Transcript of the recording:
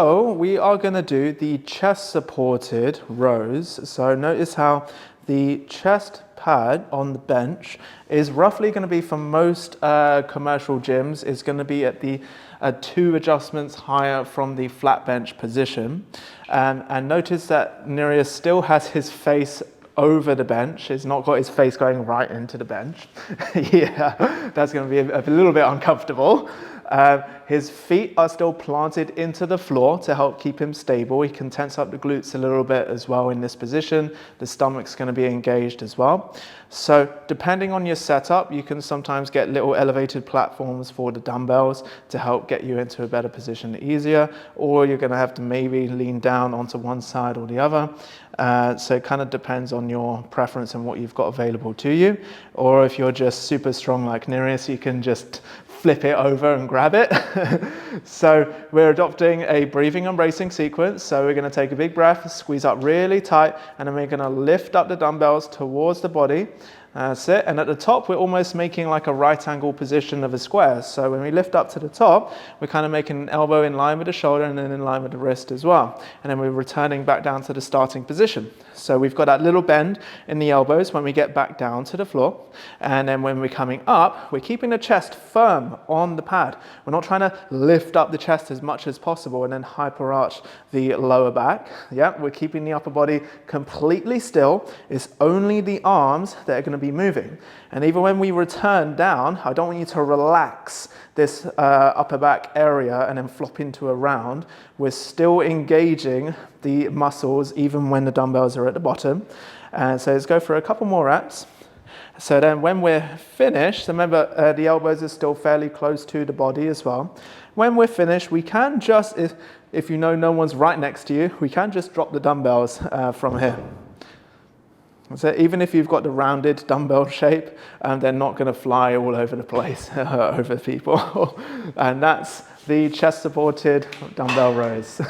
So we are going to do the chest supported rows. So notice how the chest pad on the bench is roughly going to be, for most commercial gyms, is going to be at the 2 adjustments higher from the flat bench position. And notice that Nereus still has his face over the bench. He's not got his face going right into the bench. Yeah, that's going to be a little bit uncomfortable. His feet are still planted into the floor to help keep him stable. He can tense up the glutes a little bit as well in this position. The stomach's going to be engaged as well. So depending on your setup, you can sometimes get little elevated platforms for the dumbbells to help get you into a better position easier, or you're going to have to maybe lean down onto one side or the other. So it kind of depends on your preference and what you've got available to you. Or if you're just super strong like Nereus, you can just flip it over and grab it. So we're adopting a breathing and bracing sequence. So we're going to take a big breath, squeeze up really tight, and then we're going to lift up the dumbbells towards the body. That's it. And at the top, we're almost making like a right angle position of a square. So when we lift up to the top, we're kind of making an elbow in line with the shoulder and then in line with the wrist as well. And then we're returning back down to the starting position. So we've got that little bend in the elbows when we get back down to the floor. And then when we're coming up, we're keeping the chest firm on the pad. We're not trying to lift up the chest as much as possible and then hyper arch the lower back. Yeah, we're keeping the upper body completely still. It's only the arms that are going to be moving. And even when we return down, I don't want you to relax this upper back area and then flop into a round. We're still engaging the muscles even when the dumbbells are at the bottom. And so let's go for a couple more reps. So then when we're finished, remember the elbows are still fairly close to the body as well. When we're finished, we can just, if you know no one's right next to you, we can just drop the dumbbells from here. So even if you've got the rounded dumbbell shape, they're not going to fly all over the place over people. And that's the chest supported dumbbell rows.